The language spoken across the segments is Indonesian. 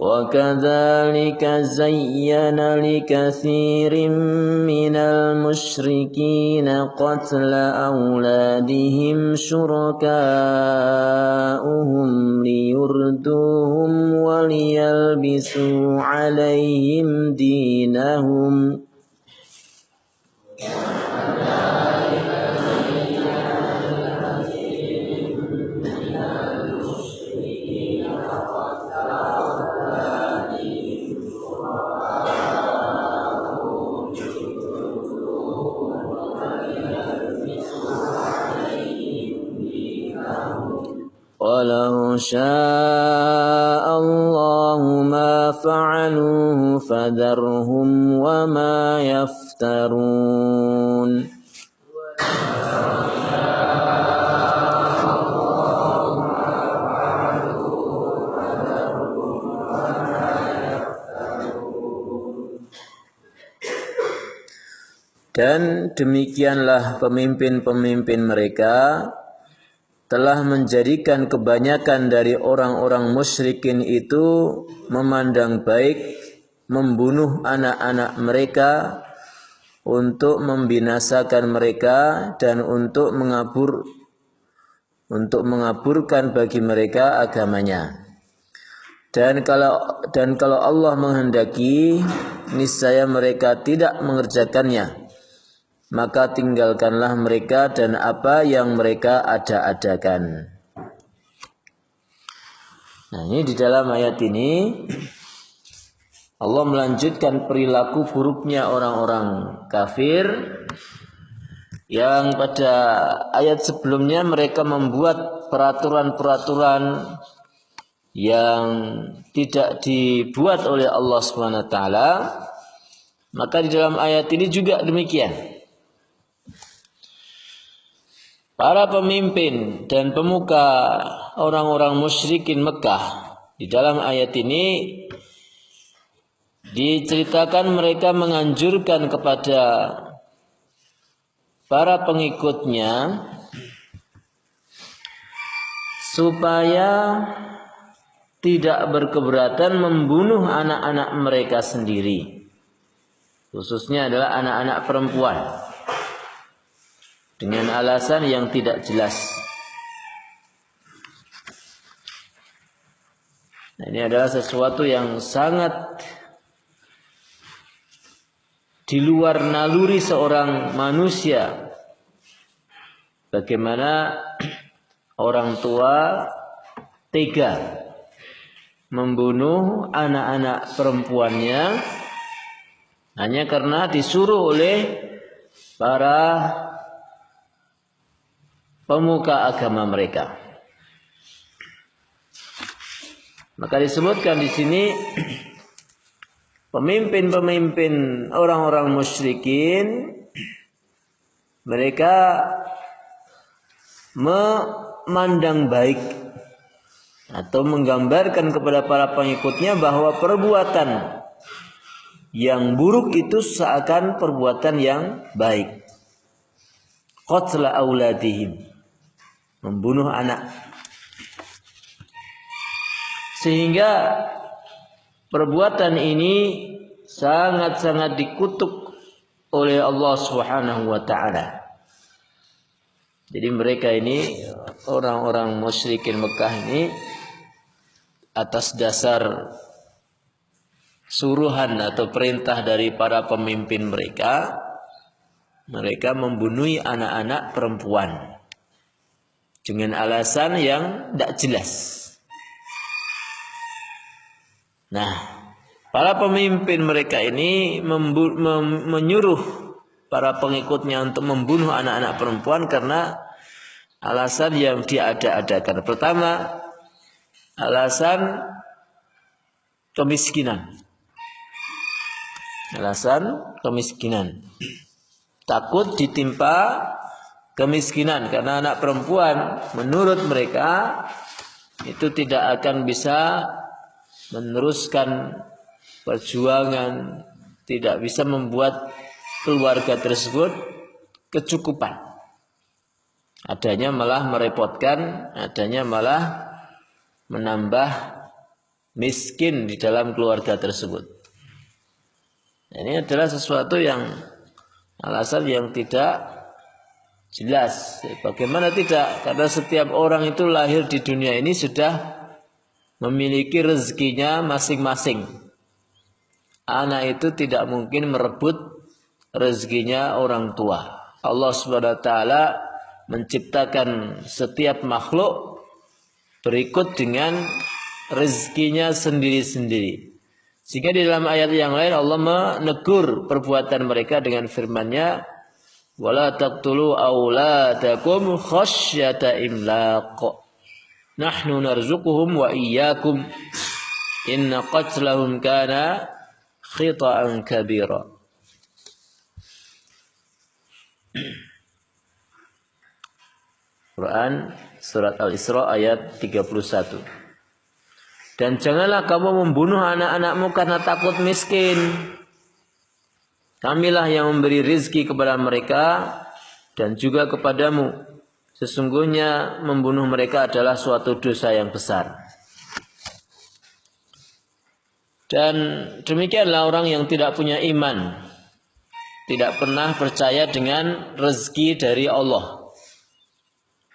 وكذلك زين لكثير من المشركين قتل أولادهم شركاؤهم ليردوهم وليلبسوا عليهم دينهم ولو شاء الله ما فعلوه فذرهم وما يفترون. Dan demikianlah pemimpin-pemimpin mereka telah menjadikan kebanyakan dari orang-orang musyrikin itu memandang baik membunuh anak-anak mereka untuk membinasakan mereka dan untuk mengaburkan bagi mereka agamanya. Dan kalau Allah menghendaki, niscaya mereka tidak mengerjakannya. Maka tinggalkanlah mereka dan apa yang mereka ada-adakan. Nah, ini di dalam ayat ini Allah melanjutkan perilaku buruknya orang-orang kafir yang pada ayat sebelumnya mereka membuat peraturan-peraturan yang tidak dibuat oleh Allah SWT. Maka di dalam ayat ini juga demikian. Para pemimpin dan pemuka orang-orang musyrikin Mekah di dalam ayat ini diceritakan mereka menganjurkan kepada para pengikutnya supaya tidak berkeberatan membunuh anak-anak mereka sendiri, khususnya adalah anak-anak perempuan, dengan alasan yang tidak jelas. Nah, ini adalah sesuatu yang sangat di luar naluri seorang manusia. Bagaimana orang tua tega membunuh anak-anak perempuannya hanya karena disuruh oleh para pemuka agama mereka. Maka disebutkan di sini pemimpin-pemimpin orang-orang musyrikin mereka memandang baik atau menggambarkan kepada para pengikutnya bahwa perbuatan yang buruk itu seakan perbuatan yang baik. Qatla auladihim, membunuh anak. Sehingga perbuatan ini sangat-sangat dikutuk oleh Allah Subhanahu wa taala. Jadi mereka ini orang-orang musyrikin Mekah ini atas dasar suruhan atau perintah dari para pemimpin mereka membunuh anak-anak perempuan dengan alasan yang tidak jelas. Nah, para pemimpin mereka ini menyuruh para pengikutnya untuk membunuh anak-anak perempuan karena alasan yang diada-adakan. Pertama, alasan kemiskinan. Alasan kemiskinan. Takut ditimpa kemiskinan karena anak perempuan menurut mereka itu tidak akan bisa meneruskan perjuangan, tidak bisa membuat keluarga tersebut kecukupan. Adanya malah merepotkan, adanya malah menambah miskin di dalam keluarga tersebut. Ini adalah sesuatu yang alasan yang tidak jelas. Bagaimana tidak? Karena setiap orang itu lahir di dunia ini sudah memiliki rezekinya masing-masing. Anak itu tidak mungkin merebut rezekinya orang tua. Allah Subhanahu wa taala menciptakan setiap makhluk berikut dengan rezekinya sendiri-sendiri. Sehingga di dalam ayat yang lain Allah menegur perbuatan mereka dengan firman-Nya, "Wala taqtulu auladakum khasyata imlaq. Nahnu narzuquhum wa iyyakum. Inna qatlahum kana khita'an kabira." Quran surat Al-Isra ayat 31. Dan janganlah kamu membunuh anak-anakmu karena takut miskin. Kamilah yang memberi rizki kepada mereka dan juga kepadamu. Sesungguhnya membunuh mereka adalah suatu dosa yang besar. Dan demikianlah orang yang tidak punya iman, tidak pernah percaya dengan rezeki dari Allah.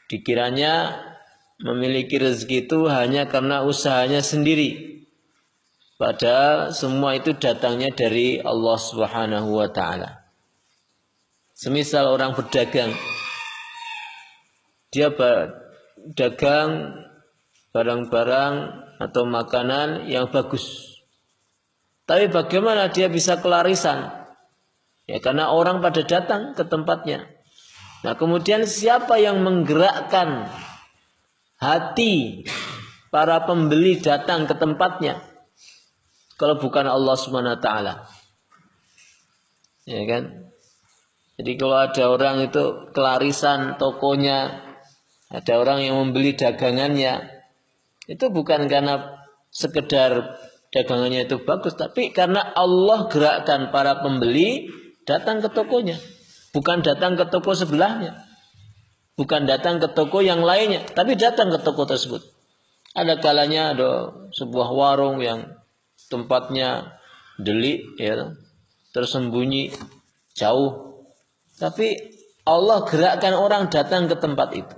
Dikiranya memiliki rezeki itu hanya karena usahanya sendiri. Padahal semua itu datangnya dari Allah Subhanahu wa taala. Semisal orang berdagang, dia berdagang barang-barang atau makanan yang bagus. Tapi bagaimana dia bisa kelarisan? Ya karena orang pada datang ke tempatnya. Nah kemudian siapa yang menggerakkan hati para pembeli datang ke tempatnya? Kalau bukan Allah Subhanahu wa taala. Ya kan? Jadi kalau ada orang itu kelarisan tokonya, ada orang yang membeli dagangannya, itu bukan karena sekedar dagangannya itu bagus, tapi karena Allah gerakkan para pembeli datang ke tokonya. Bukan datang ke toko sebelahnya. Bukan datang ke toko yang lainnya, tapi datang ke toko tersebut. Ada kalanya ada sebuah warung yang tempatnya delik, ya, tersembunyi, jauh. Tapi Allah gerakkan orang datang ke tempat itu.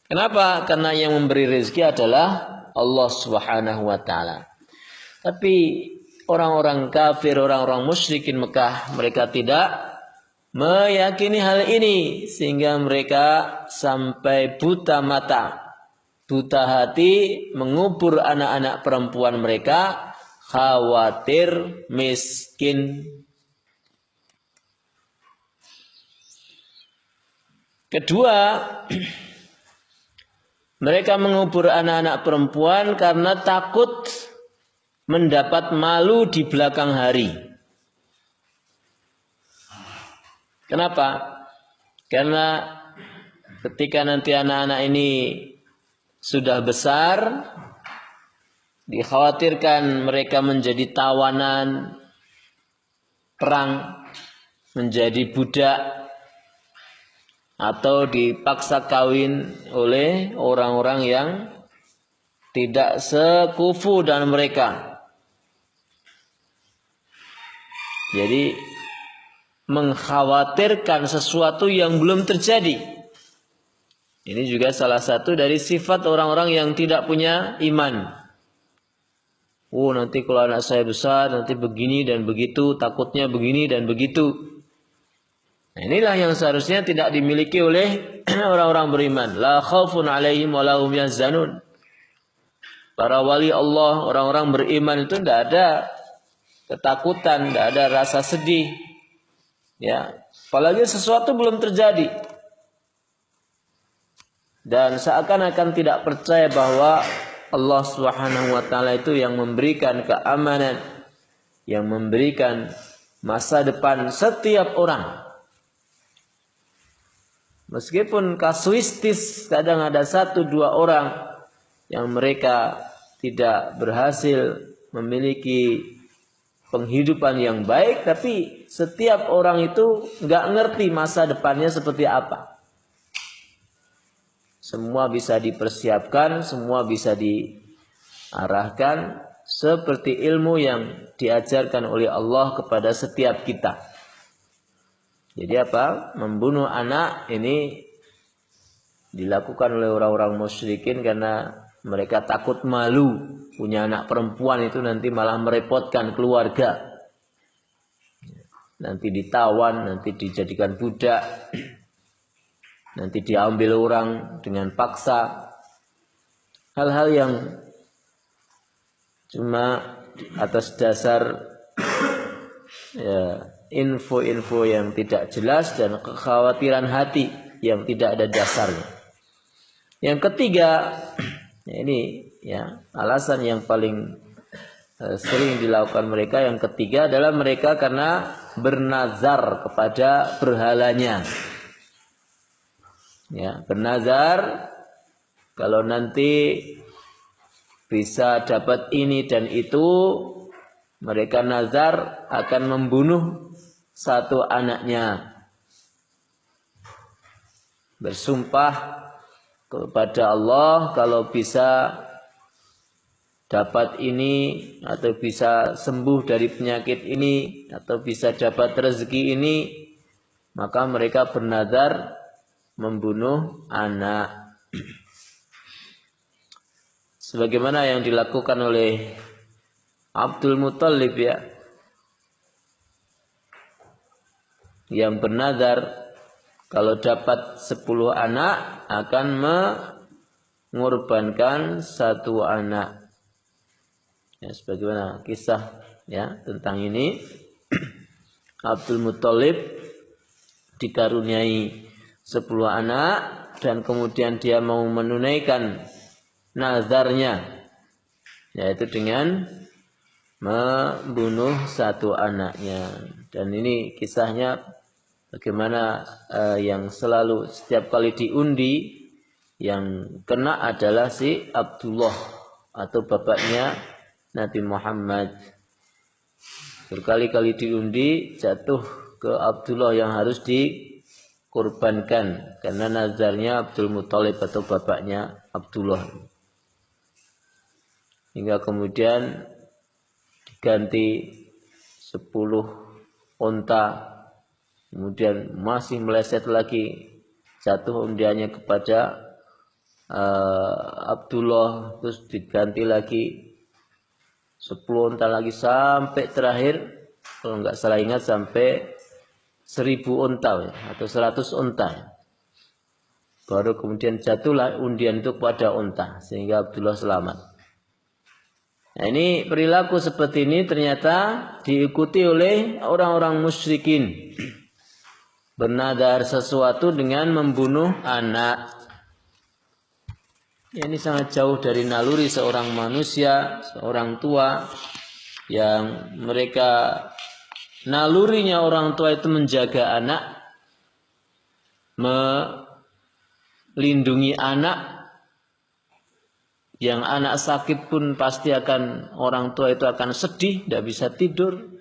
Kenapa? Karena yang memberi rezeki adalah Allah Subhanahu wa taala. Tapi orang-orang kafir, orang-orang musyrikin Mekah, mereka tidak meyakini hal ini sehingga mereka sampai buta mata, buta hati, mengubur anak-anak perempuan mereka, khawatir miskin. Kedua, mereka mengubur anak-anak perempuan karena takut mendapat malu di belakang hari. Kenapa? Karena ketika nanti anak-anak ini sudah besar, dikhawatirkan mereka menjadi tawanan perang, menjadi budak, atau dipaksa kawin oleh orang-orang yang tidak sekufu dengan mereka. Jadi mengkhawatirkan sesuatu yang belum terjadi. Ini juga salah satu dari sifat orang-orang yang tidak punya iman. Oh, nanti kalau anak saya besar nanti begini dan begitu, takutnya begini dan begitu. Nah, inilah yang seharusnya tidak dimiliki oleh orang-orang beriman. La khaufun 'alaihim wa la hum yahzanun. Para wali Allah, orang-orang beriman itu tidak ada ketakutan, tidak ada rasa sedih. Ya, apalagi sesuatu belum terjadi. Dan seakan-akan tidak percaya bahwa Allah Subhanahu wa taala itu yang memberikan keamanan, yang memberikan masa depan setiap orang. Meskipun kasuistis kadang ada 1-2 orang yang mereka tidak berhasil memiliki penghidupan yang baik, tapi setiap orang itu nggak ngerti masa depannya seperti apa. Semua bisa dipersiapkan, semua bisa diarahkan seperti ilmu yang diajarkan oleh Allah kepada setiap kita. Jadi apa? Membunuh anak ini dilakukan oleh orang-orang musyrikin karena mereka takut malu punya anak perempuan itu nanti malah merepotkan keluarga. Nanti ditawan, nanti dijadikan budak, nanti diambil orang dengan paksa. Hal-hal yang cuma atas dasar ya, info-info yang tidak jelas dan kekhawatiran hati yang tidak ada dasarnya. Yang ketiga, ya ini ya alasan yang paling sering dilakukan mereka. Yang ketiga adalah mereka karena bernazar kepada berhalanya. Ya, bernazar kalau nanti bisa dapat ini dan itu, mereka nazar akan membunuh satu anaknya. Bersumpah kepada Allah kalau bisa dapat ini, atau bisa sembuh dari penyakit ini, atau bisa dapat rezeki ini, maka mereka bernazar membunuh anak. Sebagaimana yang dilakukan oleh Abdul Muttalib ya, yang bernazar kalau dapat 10 anak akan mengorbankan satu anak. Ya, sebagaimana kisah ya tentang ini. Abdul Muttalib dikaruniai 10 anak dan kemudian dia mau menunaikan nazarnya, yaitu dengan membunuh satu anaknya. Dan ini kisahnya bagaimana yang selalu setiap kali diundi yang kena adalah si Abdullah atau bapaknya Nabi Muhammad. Berkali-kali diundi jatuh ke Abdullah yang harus dikorbankan karena nazarnya Abdul Muttalib atau bapaknya Abdullah. Hingga kemudian diganti 10 unta, kemudian masih meleset lagi, jatuh undiannya kepada Abdullah, terus diganti lagi 10 unta lagi sampai terakhir, kalau nggak salah ingat sampai 1000 unta ya, atau 100 unta. Baru kemudian jatuhlah undian itu kepada unta sehingga Abdullah selamat. Nah, ini perilaku seperti ini ternyata diikuti oleh orang-orang musyrikin. Bernadar sesuatu dengan membunuh anak. Ini sangat jauh dari naluri seorang manusia, seorang tua yang mereka nalurinya orang tua itu menjaga anak, melindungi anak. Yang anak sakit pun pasti akan, orang tua itu akan sedih, tidak bisa tidur,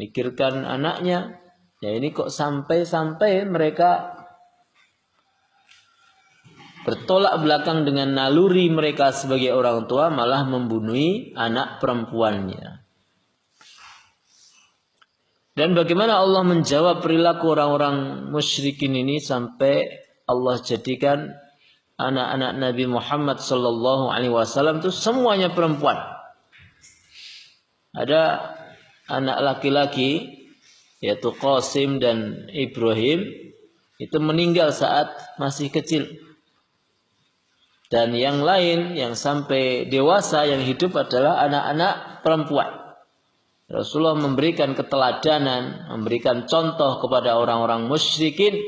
mikirkan anaknya. Ya ini kok sampai mereka bertolak belakang dengan naluri mereka sebagai orang tua, malah membunuh anak perempuannya. Dan bagaimana Allah menjawab perilaku orang-orang musyrikin ini sampai Allah jadikan anak-anak Nabi Muhammad sallallahu alaihi wasallam itu semuanya perempuan. Ada anak laki-laki yaitu Qasim dan Ibrahim itu meninggal saat masih kecil. Dan yang lain yang sampai dewasa yang hidup adalah anak-anak perempuan. Rasulullah memberikan keteladanan, memberikan contoh kepada orang-orang musyrikin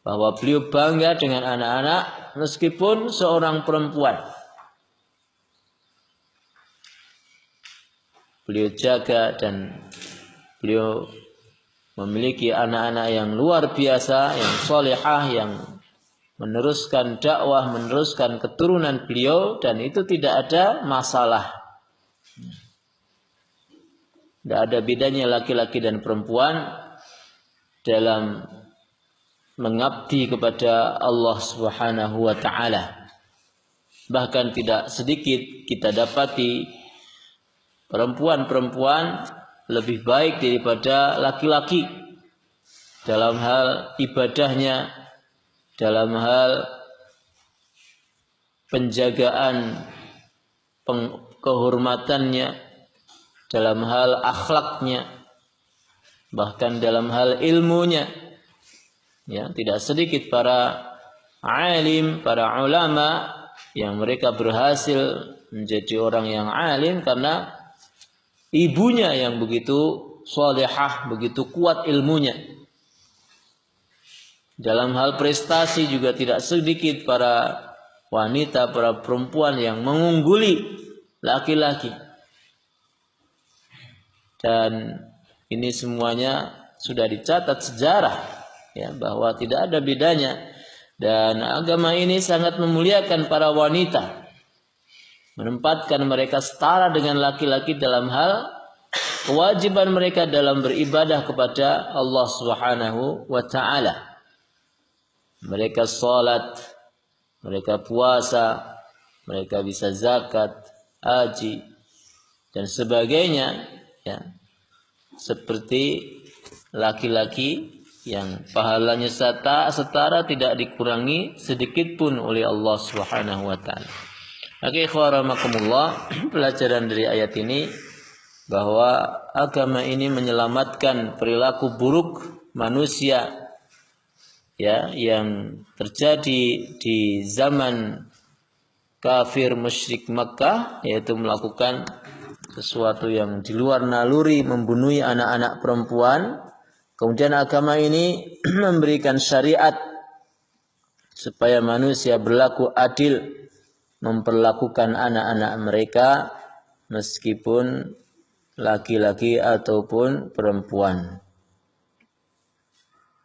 bahwa beliau bangga dengan anak-anak meskipun seorang perempuan. Beliau jaga dan beliau memiliki anak-anak yang luar biasa, yang solehah, yang meneruskan dakwah, meneruskan keturunan beliau, dan itu tidak ada masalah. Tidak ada bedanya laki-laki dan perempuan dalam mengabdi kepada Allah Subhanahu wa taala. Bahkan tidak sedikit kita dapati perempuan-perempuan lebih baik daripada laki-laki dalam hal ibadahnya, dalam hal penjagaan kehormatannya, dalam hal akhlaknya, bahkan dalam hal ilmunya. Ya, tidak sedikit para alim, para ulama yang mereka berhasil menjadi orang yang alim karena ibunya yang begitu salihah, begitu kuat ilmunya. Dalam hal prestasi juga tidak sedikit para wanita, para perempuan yang mengungguli laki-laki. Dan ini semuanya sudah dicatat sejarah, ya, bahwa tidak ada bedanya. Dan agama ini sangat memuliakan para wanita, menempatkan mereka setara dengan laki-laki dalam hal kewajiban mereka dalam beribadah kepada Allah Subhanahu wa taala. Mereka salat, mereka puasa, mereka bisa zakat, haji dan sebagainya, ya. Seperti laki-laki yang pahalanya setara tidak dikurangi sedikit pun oleh Allah Subhanahu wa taala. Oke, ikhwarahakumullah, pelajaran dari ayat ini bahwa agama ini menyelamatkan perilaku buruk manusia, ya, yang terjadi di zaman kafir musyrik Makkah, yaitu melakukan sesuatu yang di luar naluri, membunuh anak-anak perempuan. Kemudian agama ini memberikan syariat supaya manusia berlaku adil, memperlakukan anak-anak mereka meskipun laki-laki ataupun perempuan.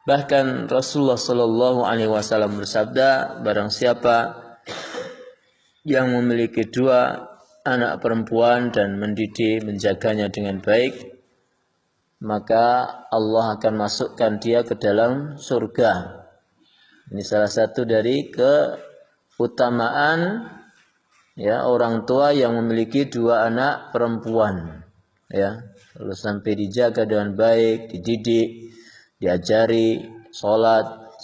Bahkan Rasulullah Shallallahu Alaihi Wasallam bersabda, barang siapa yang memiliki 2 anak perempuan dan mendidik, menjaganya dengan baik, maka Allah akan masukkan dia ke dalam surga. Ini salah satu dari keutamaan, ya, orang tua yang memiliki 2 anak perempuan, ya, lalu sampai dijaga dengan baik, dididik, diajari sholat,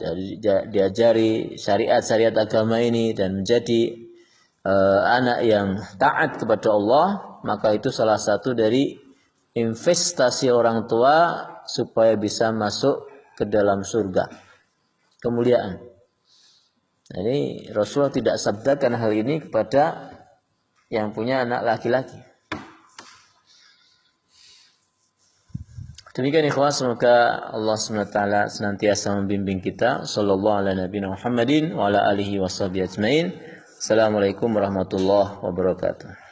diajari syariat-syariat agama ini dan menjadi anak yang taat kepada Allah, maka itu salah satu dari investasi orang tua supaya bisa masuk ke dalam surga, kemuliaan. Jadi Rasulullah tidak sabdakan hal ini kepada yang punya anak laki-laki. Demikian ikhwah, semoga Allah SWT senantiasa membimbing kita. Sallallahu ala nabiyina Muhammadin wa ala alihi wa sahbihi ajmain. Assalamualaikum warahmatullahi wabarakatuh.